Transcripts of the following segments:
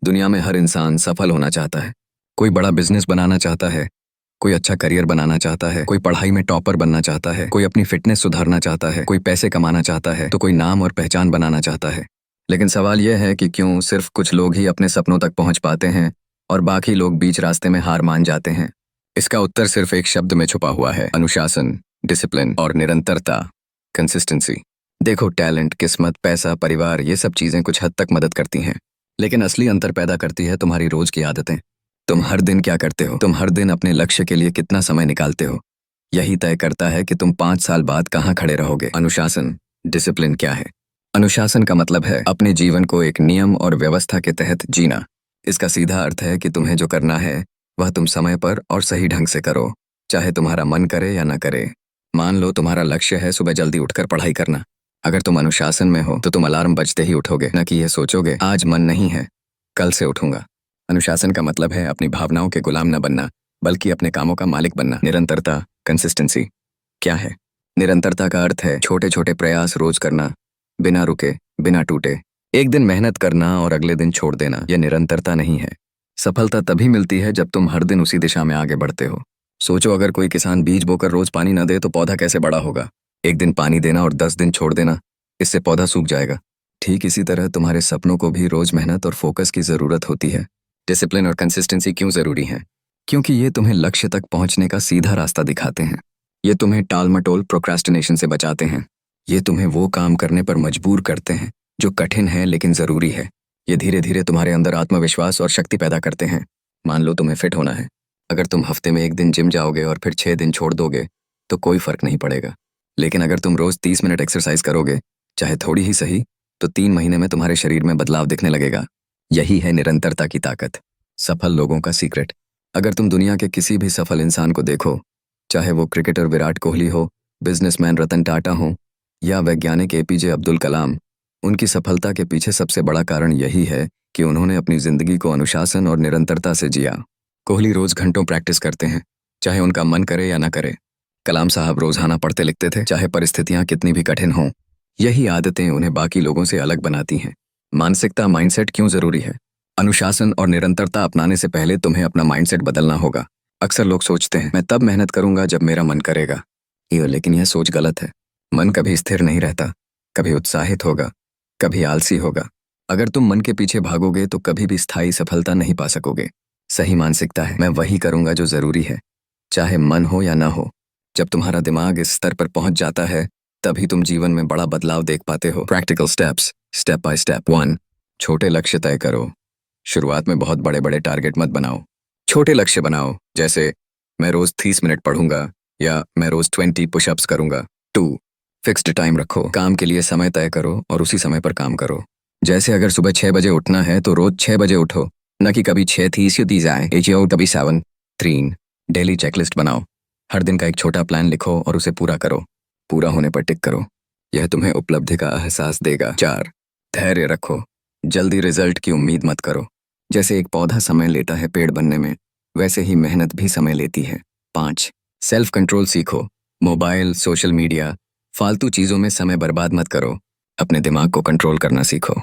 दुनिया में हर इंसान सफल होना चाहता है। कोई बड़ा बिजनेस बनाना चाहता है, कोई अच्छा करियर बनाना चाहता है, कोई पढ़ाई में टॉपर बनना चाहता है, कोई अपनी फिटनेस सुधारना चाहता है, कोई पैसे कमाना चाहता है, तो कोई नाम और पहचान बनाना चाहता है। लेकिन सवाल यह है कि क्यों सिर्फ कुछ लोग ही अपने सपनों तक पहुंच पाते हैं और बाकी लोग बीच रास्ते में हार मान जाते हैं। इसका उत्तर सिर्फ एक शब्द में छुपा हुआ है: अनुशासन, डिसिप्लिन और निरंतरता, कंसिस्टेंसी। देखो, टैलेंट, किस्मत, पैसा, परिवार, ये सब चीजें कुछ हद तक मदद करती हैं, लेकिन असली अंतर पैदा करती है तुम्हारी रोज की आदतें। तुम हर दिन क्या करते हो, तुम हर दिन अपने लक्ष्य के लिए कितना समय निकालते हो, यही तय करता है कि तुम 5 साल बाद कहाँ खड़े रहोगे। अनुशासन, डिसिप्लिन क्या है? अनुशासन का मतलब है अपने जीवन को एक नियम और व्यवस्था के तहत जीना। इसका सीधा अर्थ है कि तुम्हें जो करना है वह तुम समय पर और सही ढंग से करो, चाहे तुम्हारा मन करे या न करे। मान लो तुम्हारा लक्ष्य है सुबह जल्दी उठकर पढ़ाई करना। अगर तुम अनुशासन में हो तो तुम अलार्म बजते ही उठोगे, न कि यह सोचोगे आज मन नहीं है, कल से उठूंगा। अनुशासन का मतलब है अपनी भावनाओं के गुलाम न बनना, बल्कि अपने कामों का मालिक बनना। निरंतरता, कंसिस्टेंसी क्या है? निरंतरता का अर्थ है छोटे छोटे प्रयास रोज करना, बिना रुके, बिना टूटे। एक दिन मेहनत करना और अगले दिन छोड़ देना, यह निरंतरता नहीं है। सफलता तभी मिलती है जब तुम हर दिन उसी दिशा में आगे बढ़ते हो। सोचो, अगर कोई किसान बीज बोकर रोज पानी न दे तो पौधा कैसे बड़ा होगा? एक दिन पानी देना और 10 दिन छोड़ देना, इससे पौधा सूख जाएगा। ठीक इसी तरह तुम्हारे सपनों को भी रोज मेहनत और फोकस की जरूरत होती है। डिसिप्लिन और कंसिस्टेंसी क्यों जरूरी है? क्योंकि ये तुम्हें लक्ष्य तक पहुंचने का सीधा रास्ता दिखाते हैं। ये तुम्हें टाल मटोल, प्रोक्रास्टिनेशन से बचाते हैं। ये तुम्हें वो काम करने पर मजबूर करते हैं जो कठिन है लेकिन जरूरी है। ये धीरे धीरे तुम्हारे अंदर आत्मविश्वास और शक्ति पैदा करते हैं। मान लो तुम्हें फिट होना है। अगर तुम हफ्ते में 1 दिन जिम जाओगे और फिर 6 दिन छोड़ दोगे तो कोई फर्क नहीं पड़ेगा। लेकिन अगर तुम रोज 30 मिनट एक्सरसाइज करोगे, चाहे थोड़ी ही सही, तो 3 महीने में तुम्हारे शरीर में बदलाव दिखने लगेगा। यही है निरंतरता की ताकत, सफल लोगों का सीक्रेट। अगर तुम दुनिया के किसी भी सफल इंसान को देखो, चाहे वो क्रिकेटर विराट कोहली हो, बिजनेसमैन रतन टाटा हो या वैज्ञानिक एपीजे अब्दुल कलाम, उनकी सफलता के पीछे सबसे बड़ा कारण यही है कि उन्होंने अपनी जिंदगी को अनुशासन और निरंतरता से जिया। कोहली रोज घंटों प्रैक्टिस करते हैं, चाहे उनका मन करे या न करे। कलाम साहब रोजाना पढ़ते लिखते थे, चाहे परिस्थितियां कितनी भी कठिन हों। यही आदतें उन्हें बाकी लोगों से अलग बनाती हैं। मानसिकता, माइंडसेट क्यों जरूरी है? अनुशासन और निरंतरता अपनाने से पहले तुम्हें अपना माइंडसेट बदलना होगा। अक्सर लोग सोचते हैं मैं तब मेहनत करूंगा जब मेरा मन करेगा, लेकिन यह सोच गलत है। मन कभी स्थिर नहीं रहता, कभी उत्साहित होगा, कभी आलसी होगा। अगर तुम मन के पीछे भागोगे तो कभी भी स्थायी सफलता नहीं पा सकोगे। सही मानसिकता है मैं वही करूंगा जो जरूरी है, चाहे मन हो या ना हो। जब तुम्हारा दिमाग इस स्तर पर पहुंच जाता है तभी तुम जीवन में बड़ा बदलाव देख पाते हो। Practical steps, step by step. 1, छोटे लक्ष्य तय करो। शुरुआत में बहुत बड़े बड़े टारगेट मत बनाओ, छोटे लक्ष्य बनाओ, जैसे मैं रोज 30 मिनट पढ़ूंगा या मैं रोज 20 पुशअप्स करूंगा। 2, फिक्स्ड टाइम रखो। काम के लिए समय तय करो और उसी समय पर काम करो। जैसे अगर सुबह 6 बजे उठना है तो रोज 6 बजे उठो, न कि कभी 6:30 जाए, कभी 7। 3, डेली चेकलिस्ट बनाओ। हर दिन का एक छोटा प्लान लिखो और उसे पूरा करो। पूरा होने पर टिक करो, यह तुम्हें उपलब्धि का एहसास देगा। 4, धैर्य रखो। जल्दी रिजल्ट की उम्मीद मत करो। जैसे एक पौधा समय लेता है पेड़ बनने में, वैसे ही मेहनत भी समय लेती है। 5, सेल्फ कंट्रोल सीखो। मोबाइल, सोशल मीडिया, फालतू चीजों में समय बर्बाद मत करो। अपने दिमाग को कंट्रोल करना सीखो।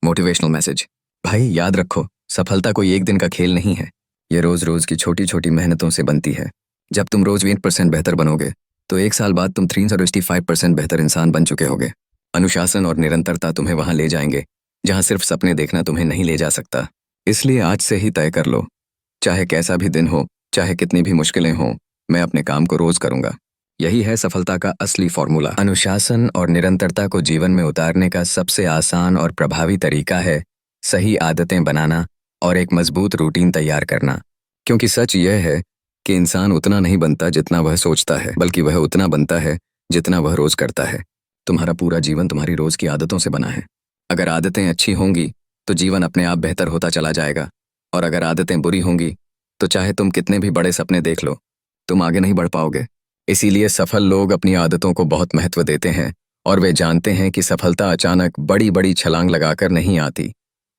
मोटिवेशनल मैसेज, भाई याद रखो, सफलता कोई एक दिन का खेल नहीं है। ये रोज रोज की छोटी छोटी मेहनतों से बनती है। जब तुम रोज 20% बेहतर बनोगे तो 1 साल बाद तुम 365% बेहतर इंसान बन चुके होगे। अनुशासन और निरंतरता तुम्हें वहां ले जाएंगे जहां सिर्फ सपने देखना तुम्हें नहीं ले जा सकता। इसलिए आज से ही तय कर लो, चाहे कैसा भी दिन हो, चाहे कितनी भी मुश्किलें हों, मैं अपने काम को रोज करूंगा। यही है सफलता का असली फॉर्मूला। अनुशासन और निरंतरता को जीवन में उतारने का सबसे आसान और प्रभावी तरीका है सही आदतें बनाना और एक मजबूत रूटीन तैयार करना। क्योंकि सच यह है कि इंसान उतना नहीं बनता जितना वह सोचता है, बल्कि वह उतना बनता है जितना वह रोज करता है। तुम्हारा पूरा जीवन तुम्हारी रोज की आदतों से बना है। अगर आदतें अच्छी होंगी तो जीवन अपने आप बेहतर होता चला जाएगा, और अगर आदतें बुरी होंगी तो चाहे तुम कितने भी बड़े सपने देख लो, तुम आगे नहीं बढ़ पाओगे। इसीलिए सफल लोग अपनी आदतों को बहुत महत्व देते हैं और वे जानते हैं कि सफलता अचानक बड़ी बड़ी छलांग लगाकर नहीं आती,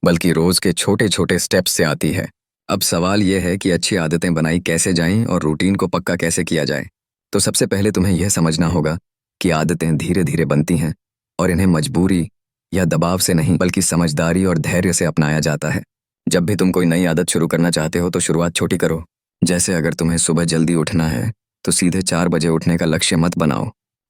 बल्कि रोज के छोटे छोटे स्टेप्स से आती है। अब सवाल यह है कि अच्छी आदतें बनाई कैसे जाएं और रूटीन को पक्का कैसे किया जाए। तो सबसे पहले तुम्हें यह समझना होगा कि आदतें धीरे धीरे बनती हैं और इन्हें मजबूरी या दबाव से नहीं, बल्कि समझदारी और धैर्य से अपनाया जाता है। जब भी तुम कोई नई आदत शुरू करना चाहते हो तो शुरुआत छोटी करो। जैसे अगर तुम्हें सुबह जल्दी उठना है तो सीधे 4 बजे उठने का लक्ष्य मत बनाओ।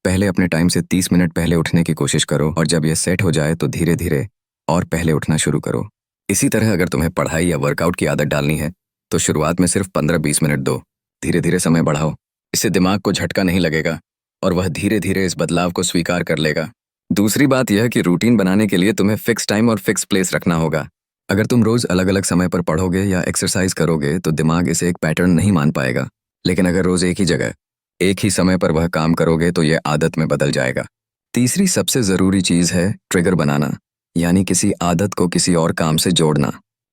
पहले अपने टाइम से 30 मिनट पहले उठने की कोशिश करो और जब यह सेट हो जाए तो धीरे धीरे और पहले उठना शुरू करो। इसी तरह अगर तुम्हें पढ़ाई या वर्कआउट की आदत डालनी है तो शुरुआत में सिर्फ 15-20 मिनट दो। धीरे धीरे समय बढ़ाओ। इससे दिमाग को झटका नहीं लगेगा और वह धीरे धीरे इस बदलाव को स्वीकार कर लेगा। दूसरी बात यह कि रूटीन बनाने के लिए तुम्हें फिक्स टाइम और फिक्स प्लेस रखना होगा। अगर तुम रोज अलग अलग समय पर पढ़ोगे या एक्सरसाइज करोगे तो दिमाग इसे एक पैटर्न नहीं मान पाएगा। लेकिन अगर रोज एक ही जगह एक ही समय पर वह काम करोगे तो यह आदत में बदल जाएगा। तीसरी सबसे जरूरी चीज है ट्रिगर बनाना, यानी किसी आदत को किसी और काम से जोड़ना।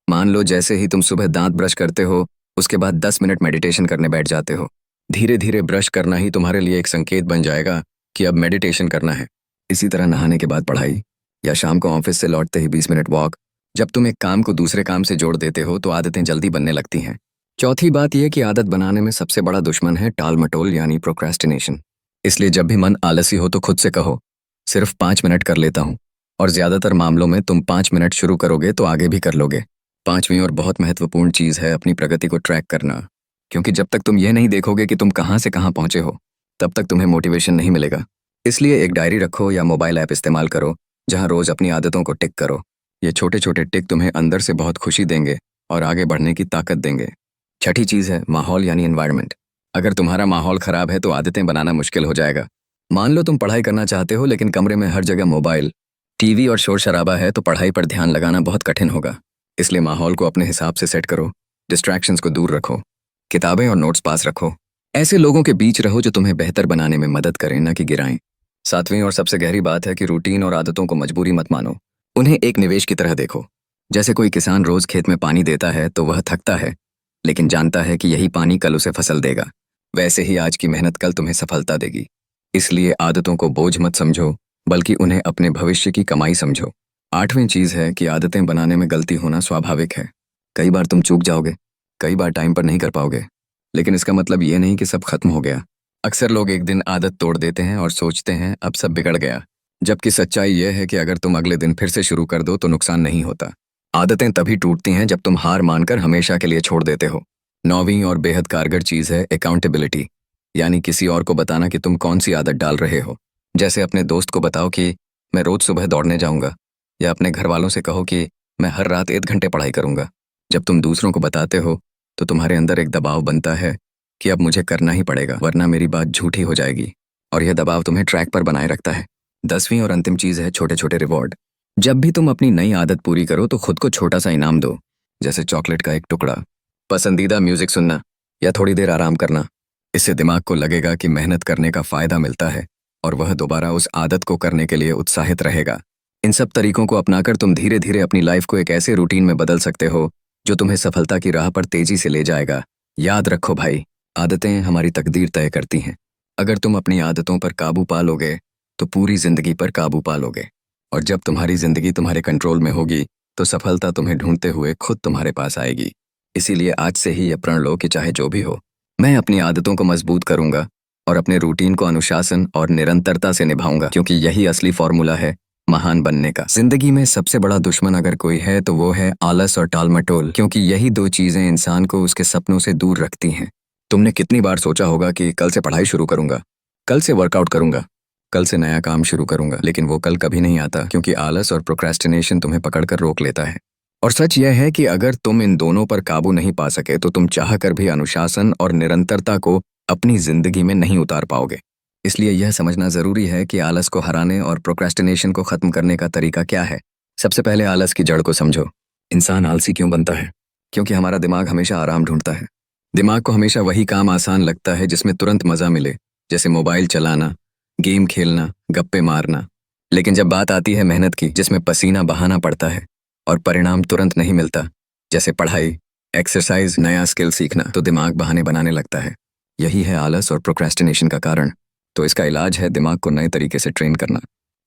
मान लो जैसे ही तुम सुबह दांत ब्रश करते हो उसके बाद 10 मिनट मेडिटेशन करने बैठ जाते हो। धीरे धीरे ब्रश करना ही तुम्हारे लिए एक संकेत बन जाएगा कि अब मेडिटेशन करना है। इसी तरह नहाने के बाद पढ़ाई या शाम को ऑफिस से लौटते ही 20 मिनट वॉक। जब तुम एक काम को दूसरे काम से जोड़ देते हो तो आदतें जल्दी बनने लगती हैं। चौथी बात यह कि आदत बनाने में सबसे बड़ा दुश्मन है टाल मटोल यानी प्रोक्रेस्टिनेशन। इसलिए जब भी मन आलसी हो तो खुद से कहो सिर्फ 5 मिनट कर लेता हूँ, और ज्यादातर मामलों में तुम 5 मिनट शुरू करोगे तो आगे भी कर लोगे। पांचवी और बहुत महत्वपूर्ण चीज है अपनी प्रगति को ट्रैक करना, क्योंकि जब तक तुम ये नहीं देखोगे कि तुम कहाँ से कहाँ पहुंचे हो तब तक तुम्हें मोटिवेशन नहीं मिलेगा। इसलिए एक डायरी रखो या मोबाइल ऐप इस्तेमाल करो जहां रोज अपनी आदतों को टिक करो। ये छोटे छोटे टिक तुम्हें अंदर से बहुत खुशी देंगे और आगे बढ़ने की ताकत देंगे। छठी चीज है माहौल यानी एनवायरनमेंट। अगर तुम्हारा माहौल खराब है तो आदतें बनाना मुश्किल हो जाएगा। मान लो तुम पढ़ाई करना चाहते हो लेकिन कमरे में हर जगह मोबाइल, टीवी और शोर शराबा है तो पढ़ाई पर ध्यान लगाना बहुत कठिन होगा। इसलिए माहौल को अपने हिसाब से सेट करो, डिस्ट्रैक्शंस को दूर रखो, किताबें और नोट्स पास रखो। ऐसे लोगों के बीच रहो जो तुम्हें बेहतर बनाने में मदद करें, न कि गिराएं। सातवीं और सबसे गहरी बात है कि रूटीन और आदतों को मजबूरी मत मानो, उन्हें एक निवेश की तरह देखो। जैसे कोई किसान रोज खेत में पानी देता है तो वह थकता है लेकिन जानता है कि यही पानी कल उसे फसल देगा। वैसे ही आज की मेहनत कल तुम्हें सफलता देगी। इसलिए आदतों को बोझ मत समझो बल्कि उन्हें अपने भविष्य की कमाई समझो। आठवीं चीज है कि आदतें बनाने में गलती होना स्वाभाविक है। कई बार तुम चूक जाओगे, कई बार टाइम पर नहीं कर पाओगे, लेकिन इसका मतलब ये नहीं कि सब खत्म हो गया। अक्सर लोग एक दिन आदत तोड़ देते हैं और सोचते हैं अब सब बिगड़ गया, जबकि सच्चाई यह है कि अगर तुम अगले दिन फिर से शुरू कर दो तो नुकसान नहीं होता। आदतें तभी टूटती हैं जब तुम हार मानकर हमेशा के लिए छोड़ देते हो। नौवीं और बेहद कारगर चीज है अकाउंटेबिलिटी, यानी किसी और को बताना कि तुम कौन सी आदत डाल रहे हो। जैसे अपने दोस्त को बताओ कि मैं रोज सुबह दौड़ने जाऊंगा, या अपने घर वालों से कहो कि मैं हर रात 1 घंटे पढ़ाई करूंगा। जब तुम दूसरों को बताते हो तो तुम्हारे अंदर एक दबाव बनता है कि अब मुझे करना ही पड़ेगा वरना मेरी बात झूठी हो जाएगी, और यह दबाव तुम्हें ट्रैक पर बनाए रखता है। 10वीं और अंतिम चीज है छोटे छोटे रिवॉर्ड। जब भी तुम अपनी नई आदत पूरी करो तो खुद को छोटा सा इनाम दो, जैसे चॉकलेट का एक टुकड़ा, पसंदीदा म्यूजिक सुनना या थोड़ी देर आराम करना। इससे दिमाग को लगेगा कि मेहनत करने का फायदा मिलता है और वह दोबारा उस आदत को करने के लिए उत्साहित रहेगा। इन सब तरीकों को अपनाकर तुम धीरे धीरे अपनी लाइफ को एक ऐसे रूटीन में बदल सकते हो जो तुम्हें सफलता की राह पर तेजी से ले जाएगा। याद रखो भाई, आदतें हमारी तकदीर तय करती हैं। अगर तुम अपनी आदतों पर काबू पा लोगे तो पूरी जिंदगी पर काबू पा लोगे, और जब तुम्हारी जिंदगी तुम्हारे कंट्रोल में होगी तो सफलता तुम्हें ढूंढते हुए खुद तुम्हारे पास आएगी। इसीलिए आज से ही यह प्रण लो कि चाहे जो भी हो, मैं अपनी आदतों को मजबूत करूंगा और अपने रूटीन को अनुशासन और निरंतरता से निभाऊंगा, क्योंकि यही असली फॉर्मूला है महान बनने का। जिंदगी में सबसे बड़ा दुश्मन अगर कोई है तो वो है आलस और टालमटोल, क्योंकि यही दो चीजें इंसान को उसके सपनों से दूर रखती हैं। तुमने कितनी बार सोचा होगा कि कल से पढ़ाई शुरू करूंगा, कल से वर्कआउट करूंगा, कल से नया काम शुरू करूंगा, लेकिन वो कल कभी नहीं आता क्योंकि आलस और प्रोक्रेस्टिनेशन तुम्हें पकड़कर रोक लेता है। और सच यह है कि अगर तुम इन दोनों पर काबू नहीं पा सके तो तुम चाह कर भी अनुशासन और निरंतरता को अपनी जिंदगी में नहीं उतार पाओगे। इसलिए यह समझना जरूरी है कि आलस को हराने और प्रोक्रेस्टिनेशन को खत्म करने का तरीका क्या है। सबसे पहले आलस की जड़ को समझो। इंसान आलसी क्यों बनता है? क्योंकि हमारा दिमाग हमेशा आराम ढूंढता है। दिमाग को हमेशा वही काम आसान लगता है जिसमें तुरंत मजा मिले, जैसे मोबाइल चलाना, गेम खेलना, गप्पे मारना। लेकिन जब बात आती है मेहनत की, जिसमें पसीना बहाना पड़ता है और परिणाम तुरंत नहीं मिलता, जैसे पढ़ाई, एक्सरसाइज, नया स्किल सीखना, तो दिमाग बहाने बनाने लगता है। यही है आलस और प्रोक्रेस्टिनेशन का कारण। तो इसका इलाज है दिमाग को नए तरीके से ट्रेन करना।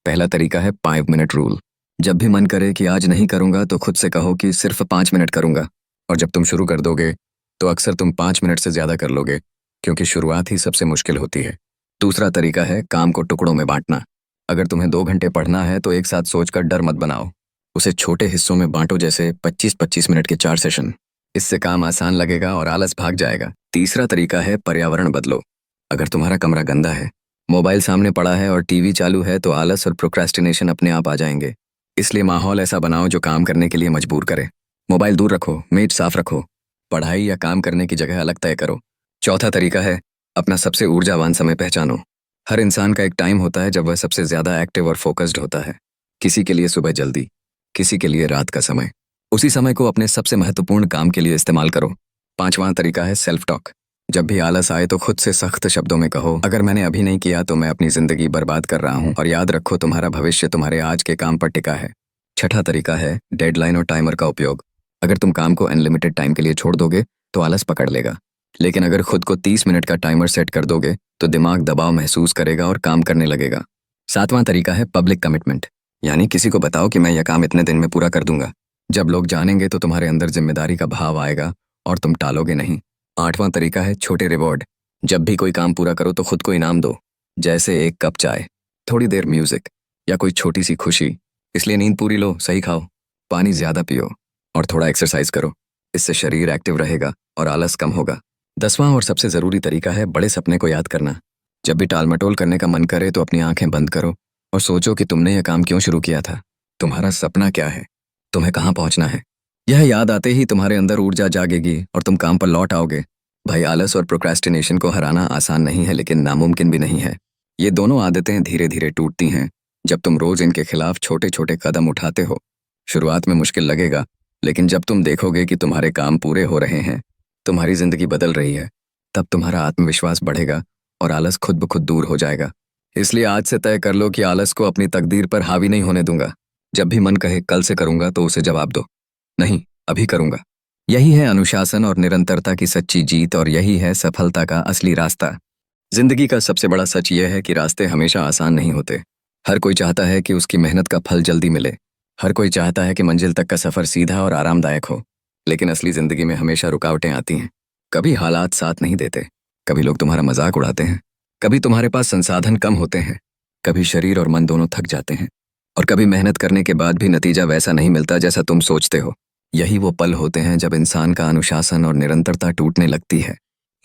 पहला तरीका है 5 मिनट रूल। जब भी मन करे कि आज नहीं करूंगा तो खुद से कहो कि सिर्फ 5 मिनट करूंगा, और जब तुम शुरू कर दोगे तो अक्सर तुम 5 मिनट से ज्यादा कर लोगे, क्योंकि शुरुआत ही सबसे मुश्किल होती है। दूसरा तरीका है काम को टुकड़ों में बांटना। अगर तुम्हें 2 घंटे पढ़ना है तो एक साथ सोचकर डर मत बनाओ। उसे छोटे हिस्सों में बांटो, जैसे 25-25 मिनट के 4 सेशन। इससे काम आसान लगेगा और आलस भाग जाएगा। तीसरा तरीका है पर्यावरण बदलो। अगर तुम्हारा कमरा गंदा है, मोबाइल सामने पड़ा है और टीवी चालू है, तो आलस और प्रोक्रेस्टिनेशन अपने आप आ जाएंगे। इसलिए माहौल ऐसा बनाओ जो काम करने के लिए मजबूर करे। मोबाइल दूर रखो, मेज साफ रखो, पढ़ाई या काम करने की जगह अलग तय करो। चौथा तरीका है अपना सबसे ऊर्जावान समय पहचानो। हर इंसान का एक टाइम होता है जब वह सबसे ज्यादा एक्टिव और फोकस्ड होता है। किसी के लिए सुबह जल्दी, किसी के लिए रात का समय। उसी समय को अपने सबसे महत्वपूर्ण काम के लिए इस्तेमाल करो। पांचवां तरीका है सेल्फ टॉक। जब भी आलस आए तो खुद से सख्त शब्दों में कहो, अगर मैंने अभी नहीं किया तो मैं अपनी जिंदगी बर्बाद कर रहा हूँ। और याद रखो, तुम्हारा भविष्य तुम्हारे आज के काम पर टिका है। छठा तरीका है डेडलाइन और टाइमर का उपयोग। अगर तुम काम को अनलिमिटेड टाइम के लिए छोड़ दोगे तो आलस पकड़ लेगा, लेकिन अगर खुद को 30 मिनट का टाइमर सेट कर दोगे तो दिमाग दबाव महसूस करेगा और काम करने लगेगा। सातवां तरीका है पब्लिक कमिटमेंट, यानी किसी को बताओ कि मैं यह काम इतने दिन में पूरा कर दूंगा। जब लोग जानेंगे तो तुम्हारे अंदर जिम्मेदारी का भाव आएगा और तुम टालोगे नहीं। आठवां तरीका है छोटे रिवॉर्ड। जब भी कोई काम पूरा करो तो खुद को इनाम दो, जैसे एक कप चाय, थोड़ी देर म्यूजिक या कोई छोटी सी खुशी। इसलिए नींद पूरी लो, सही खाओ, पानी ज्यादा पियो और थोड़ा एक्सरसाइज करो। इससे शरीर एक्टिव रहेगा और आलस कम होगा। 10वां और सबसे जरूरी तरीका है बड़े सपने को याद करना। जब भी टाल मटोल करने का मन करे तो अपनी आंखें बंद करो और सोचो कि तुमने यह काम क्यों शुरू किया था। तुम्हारा सपना क्या है, तुम्हें कहाँ पहुंचना है। यह याद आते ही तुम्हारे अंदर ऊर्जा जागेगी और तुम काम पर लौट आओगे। भाई, आलस और प्रोक्रेस्टिनेशन को हराना आसान नहीं है, लेकिन नामुमकिन भी नहीं है। ये दोनों आदतें धीरे धीरे टूटती हैं जब तुम रोज इनके खिलाफ छोटे छोटे कदम उठाते हो। शुरुआत में मुश्किल लगेगा, लेकिन जब तुम देखोगे कि तुम्हारे काम पूरे हो रहे हैं, तुम्हारी जिंदगी बदल रही है, तब तुम्हारा आत्मविश्वास बढ़ेगा और आलस खुद ब खुद दूर हो जाएगा। इसलिए आज से तय कर लो कि आलस को अपनी तकदीर पर हावी नहीं होने दूंगा। जब भी मन कहे कल से करूंगा, तो उसे जवाब दो, नहीं, अभी करूंगा। यही है अनुशासन और निरंतरता की सच्ची जीत, और यही है सफलता का असली रास्ता। जिंदगी का सबसे बड़ा सच यह है कि रास्ते हमेशा आसान नहीं होते। हर कोई चाहता है कि उसकी मेहनत का फल जल्दी मिले। हर कोई चाहता है कि मंजिल तक का सफर सीधा और आरामदायक हो, लेकिन असली जिंदगी में हमेशा रुकावटें आती हैं। कभी हालात साथ नहीं देते, कभी लोग तुम्हारा मजाक उड़ाते हैं, कभी तुम्हारे पास संसाधन कम होते हैं, कभी शरीर और मन दोनों थक जाते हैं, और कभी मेहनत करने के बाद भी नतीजा वैसा नहीं मिलता जैसा तुम सोचते हो। यही वो पल होते हैं जब इंसान का अनुशासन और निरंतरता टूटने लगती है।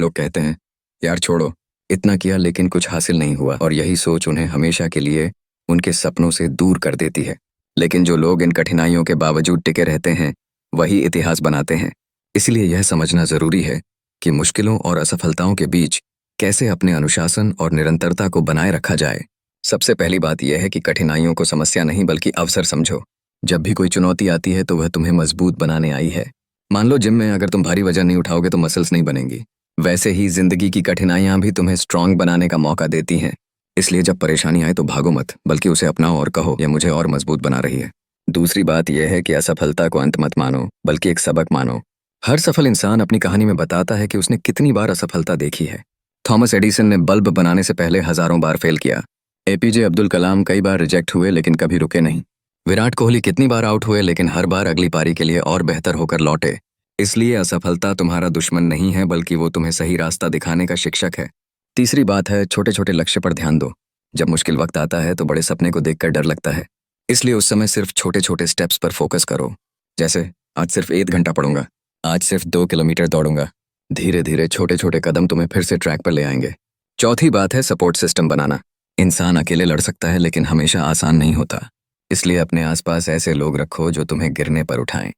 लोग कहते हैं, यार छोड़ो, इतना किया लेकिन कुछ हासिल नहीं हुआ, और यही सोच उन्हें हमेशा के लिए उनके सपनों से दूर कर देती है। लेकिन जो लोग इन कठिनाइयों के बावजूद टिके रहते हैं, वही इतिहास बनाते हैं। इसलिए यह समझना जरूरी है कि मुश्किलों और असफलताओं के बीच कैसे अपने अनुशासन और निरंतरता को बनाए रखा जाए। सबसे पहली बात यह है कि कठिनाइयों को समस्या नहीं बल्कि अवसर समझो। जब भी कोई चुनौती आती है तो वह तुम्हें मजबूत बनाने आई है। मान लो जिम में अगर तुम भारी वजन नहीं उठाओगे तो मसल्स नहीं बनेंगी। वैसे ही जिंदगी की कठिनाइयां भी तुम्हें स्ट्रांग बनाने का मौका देती हैं। इसलिए जब परेशानी आए तो भागो मत, बल्कि उसे अपनाओ और कहो, यह मुझे और मजबूत बना रही है। दूसरी बात यह है कि असफलता को अंत मत मानो, बल्कि एक सबक मानो। हर सफल इंसान अपनी कहानी में बताता है कि उसने कितनी बार असफलता देखी है। थॉमस एडिसन ने बल्ब बनाने से पहले हजारों बार फेल किया। एपीजे अब्दुल कलाम कई बार रिजेक्ट हुए लेकिन कभी रुके नहीं। विराट कोहली कितनी बार आउट हुए लेकिन हर बार अगली पारी के लिए और बेहतर होकर लौटे। इसलिए असफलता तुम्हारा दुश्मन नहीं है, बल्कि वो तुम्हें सही रास्ता दिखाने का शिक्षक है। तीसरी बात है छोटे छोटे लक्ष्य पर ध्यान दो। जब मुश्किल वक्त आता है तो बड़े सपने को देखकर डर लगता है, इसलिए उस समय सिर्फ छोटे छोटे स्टेप्स पर फोकस करो। जैसे आज सिर्फ 1 घंटा पढ़ूंगा, आज सिर्फ 2 किलोमीटर दौड़ूंगा। धीरे धीरे छोटे छोटे कदम तुम्हें फिर से ट्रैक पर ले आएंगे। चौथी बात है सपोर्ट सिस्टम बनाना। इंसान अकेले लड़ सकता है लेकिन हमेशा आसान नहीं होता। इसलिए अपने आसपास ऐसे लोग रखो जो तुम्हें गिरने पर उठाएं,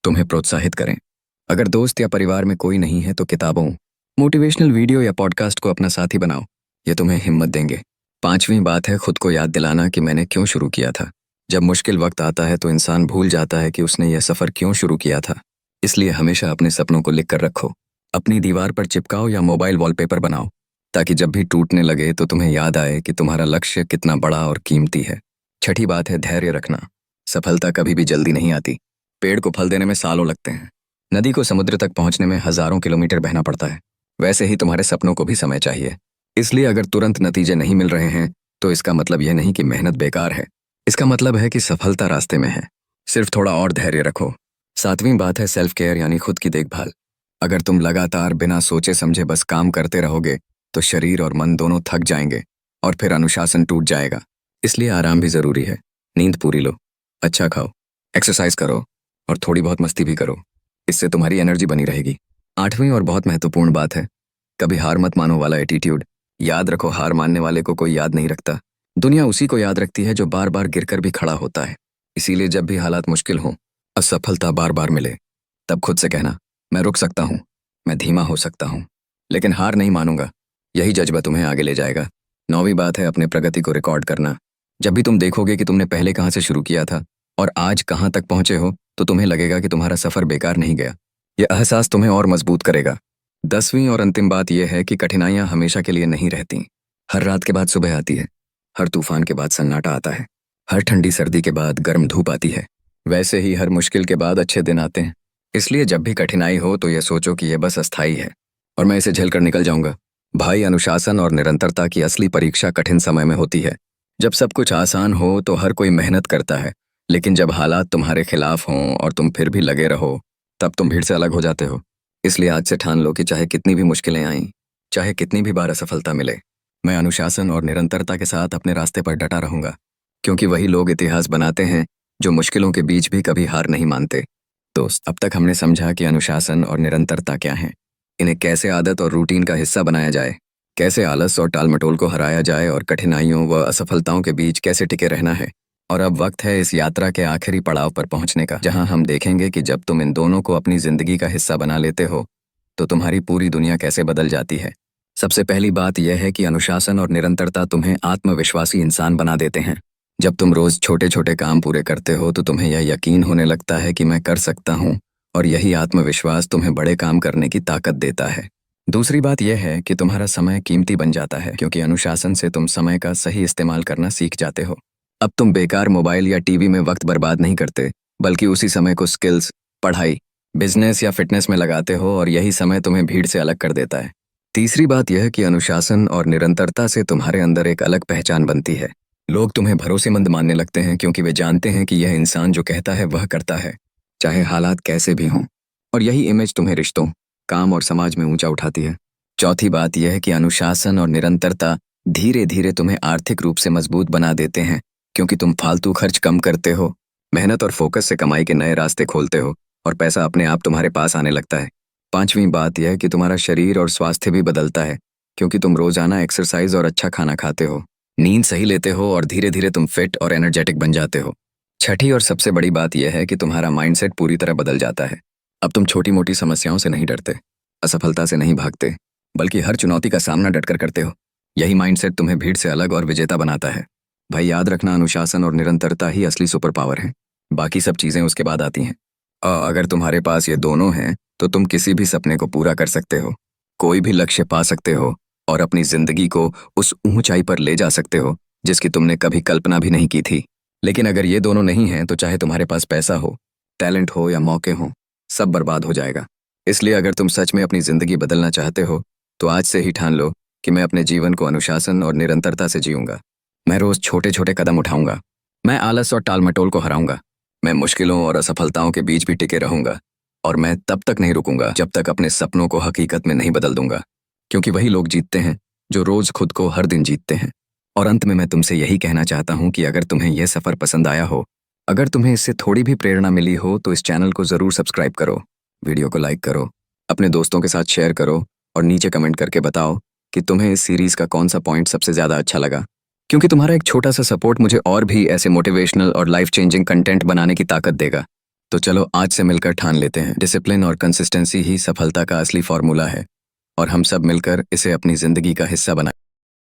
तुम्हें प्रोत्साहित करें। अगर दोस्त या परिवार में कोई नहीं है तो किताबों, मोटिवेशनल वीडियो या पॉडकास्ट को अपना साथी बनाओ, ये तुम्हें हिम्मत देंगे। पांचवी बात है खुद को याद दिलाना कि मैंने क्यों शुरू किया था। जब मुश्किल वक्त आता है तो इंसान भूल जाता है कि उसने यह सफर क्यों शुरू किया था। इसलिए हमेशा अपने सपनों को लिख कर रखो, अपनी दीवार पर चिपकाओ या मोबाइल वॉलपेपर बनाओ, ताकि जब भी टूटने लगे तो तुम्हें याद आए कि तुम्हारा लक्ष्य कितना बड़ा और कीमती है। छठी बात है धैर्य रखना। सफलता कभी भी जल्दी नहीं आती। पेड़ को फल देने में सालों लगते हैं, नदी को समुद्र तक पहुंचने में हजारों किलोमीटर बहना पड़ता है। वैसे ही तुम्हारे सपनों को भी समय चाहिए। इसलिए अगर तुरंत नतीजे नहीं मिल रहे हैं तो इसका मतलब यह नहीं कि मेहनत बेकार है, इसका मतलब है कि सफलता रास्ते में है। सिर्फ थोड़ा और धैर्य रखो। सातवीं बात है सेल्फ केयर, यानी खुद की देखभाल। अगर तुम लगातार बिना सोचे समझे बस काम करते रहोगे तो शरीर और मन दोनों थक जाएंगे और फिर अनुशासन टूट जाएगा। इसलिए आराम भी जरूरी है। नींद पूरी लो, अच्छा खाओ, एक्सरसाइज करो और थोड़ी बहुत मस्ती भी करो। इससे तुम्हारी एनर्जी बनी रहेगी। 8वीं और बहुत महत्वपूर्ण बात है, कभी हार मत मानो वाला एटीट्यूड। याद रखो, हार मानने वाले को कोई याद नहीं रखता। दुनिया उसी को याद रखती है जो बार बार गिरकर भी खड़ा होता है। इसीलिए जब भी हालात मुश्किल हों, असफलता बार बार मिले, तब खुद से कहना, मैं रुक सकता हूँ, मैं धीमा हो सकता हूँ, लेकिन हार नहीं मानूंगा। यही जज्बा तुम्हें आगे ले जाएगा। 9वीं बात है, अपने प्रगति को रिकॉर्ड करना। जब भी तुम देखोगे कि तुमने पहले कहाँ से शुरू किया था और आज कहाँ तक पहुंचे हो, तो तुम्हें लगेगा कि तुम्हारा सफर बेकार नहीं गया। यह एहसास तुम्हें और मजबूत करेगा। 10वीं और अंतिम बात यह है कि कठिनाइयां हमेशा के लिए नहीं रहती। हर रात के बाद सुबह आती है, हर तूफान के बाद सन्नाटा आता है, हर ठंडी सर्दी के बाद गर्म धूप आती है। वैसे ही हर मुश्किल के बाद अच्छे दिन आते हैं। इसलिए जब भी कठिनाई हो तो यह सोचो कि यह बस अस्थायी है और मैं इसे झेलकर निकल जाऊंगा। भाई, अनुशासन और निरंतरता की असली परीक्षा कठिन समय में होती है। जब सब कुछ आसान हो तो हर कोई मेहनत करता है, लेकिन जब हालात तुम्हारे खिलाफ हों और तुम फिर भी लगे रहो, तब तुम भीड़ से अलग हो जाते हो। इसलिए आज से ठान लो कि चाहे कितनी भी मुश्किलें आईं, चाहे कितनी भी बार असफलता मिले, मैं अनुशासन और निरंतरता के साथ अपने रास्ते पर डटा रहूंगा। क्योंकि वही लोग इतिहास बनाते हैं जो मुश्किलों के बीच भी कभी हार नहीं मानते। दोस्त, अब तक हमने समझा कि अनुशासन और निरंतरता क्या है, इन्हें कैसे आदत और रूटीन का हिस्सा बनाया जाए, कैसे आलस और टालमटोल को हराया जाए और कठिनाइयों व असफलताओं के बीच कैसे टिके रहना है। और अब वक्त है इस यात्रा के आखिरी पड़ाव पर पहुंचने का, जहां हम देखेंगे कि जब तुम इन दोनों को अपनी जिंदगी का हिस्सा बना लेते हो तो तुम्हारी पूरी दुनिया कैसे बदल जाती है। सबसे पहली बात यह है कि अनुशासन और निरंतरता तुम्हें आत्मविश्वासी इंसान बना देते हैं। जब तुम रोज छोटे छोटे काम पूरे करते हो तो तुम्हें यह यकीन होने लगता है कि मैं कर सकता हूँ, और यही आत्मविश्वास तुम्हें बड़े काम करने की ताकत देता है। दूसरी बात यह है कि तुम्हारा समय कीमती बन जाता है, क्योंकि अनुशासन से तुम समय का सही इस्तेमाल करना सीख जाते हो। अब तुम बेकार मोबाइल या टीवी में वक्त बर्बाद नहीं करते, बल्कि उसी समय को स्किल्स, पढ़ाई, बिजनेस या फिटनेस में लगाते हो, और यही समय तुम्हें भीड़ से अलग कर देता है। तीसरी बात यह कि अनुशासन और निरंतरता से तुम्हारे अंदर एक अलग पहचान बनती है। लोग तुम्हें भरोसेमंद मानने लगते हैं, क्योंकि वे जानते हैं कि यह इंसान जो कहता है वह करता है, चाहे हालात कैसे भी हों। और यही इमेज तुम्हें रिश्तों, काम और समाज में ऊंचा उठाती है। चौथी बात यह है कि अनुशासन और निरंतरता धीरे धीरे तुम्हें आर्थिक रूप से मजबूत बना देते हैं, क्योंकि तुम फालतू खर्च कम करते हो, मेहनत और फोकस से कमाई के नए रास्ते खोलते हो, और पैसा अपने आप तुम्हारे पास आने लगता है। पांचवी बात यह है कि तुम्हारा शरीर और स्वास्थ्य भी बदलता है, क्योंकि तुम रोजाना एक्सरसाइज और अच्छा खाना खाते हो, नींद सही लेते हो, और धीरे धीरे तुम फिट और एनर्जेटिक बन जाते हो। छठी और सबसे बड़ी बात यह है कि तुम्हारा माइंडसेट पूरी तरह बदल जाता है। अब तुम छोटी मोटी समस्याओं से नहीं डरते, असफलता से नहीं भागते, बल्कि हर चुनौती का सामना डटकर करते हो। यही माइंडसेट तुम्हें भीड़ से अलग और विजेता बनाता है। भाई, याद रखना, अनुशासन और निरंतरता ही असली सुपर पावर है, बाकी सब चीजें उसके बाद आती हैं। अगर तुम्हारे पास ये दोनों हैं तो तुम किसी भी सपने को पूरा कर सकते हो, कोई भी लक्ष्य पा सकते हो, और अपनी जिंदगी को उस ऊंचाई पर ले जा सकते हो जिसकी तुमने कभी कल्पना भी नहीं की थी। लेकिन अगर ये दोनों नहीं हैं तो चाहे तुम्हारे पास पैसा हो, टैलेंट हो या मौके हों, सब बर्बाद हो जाएगा। इसलिए अगर तुम सच में अपनी जिंदगी बदलना चाहते हो तो आज से ही ठान लो कि मैं अपने जीवन को अनुशासन और निरंतरता से जीऊंगा। मैं रोज छोटे छोटे कदम उठाऊंगा, मैं आलस और टालमटोल को हराऊंगा, मैं मुश्किलों और असफलताओं के बीच भी टिके रहूंगा, और मैं तब तक नहीं रुकूंगा जब तक अपने सपनों को हकीकत में नहीं बदल दूंगा। क्योंकि वही लोग जीतते हैं जो रोज खुद को हर दिन जीतते हैं। और अंत में मैं तुमसे यही कहना चाहता हूँ कि अगर तुम्हें यह सफर पसंद आया हो, अगर तुम्हें इससे थोड़ी भी प्रेरणा मिली हो, तो इस चैनल को जरूर सब्सक्राइब करो, वीडियो को लाइक करो, अपने दोस्तों के साथ शेयर करो, और नीचे कमेंट करके बताओ कि तुम्हें इस सीरीज का कौन सा पॉइंट सबसे ज्यादा अच्छा लगा। क्योंकि तुम्हारा एक छोटा सा सपोर्ट मुझे और भी ऐसे मोटिवेशनल और लाइफ चेंजिंग कंटेंट बनाने की ताकत देगा। तो चलो आज से मिलकर ठान लेते हैं, डिसिप्लिन और कंसिस्टेंसी ही सफलता का असली फॉर्मूला है, और हम सब मिलकर इसे अपनी जिंदगी का हिस्सा बनाएं।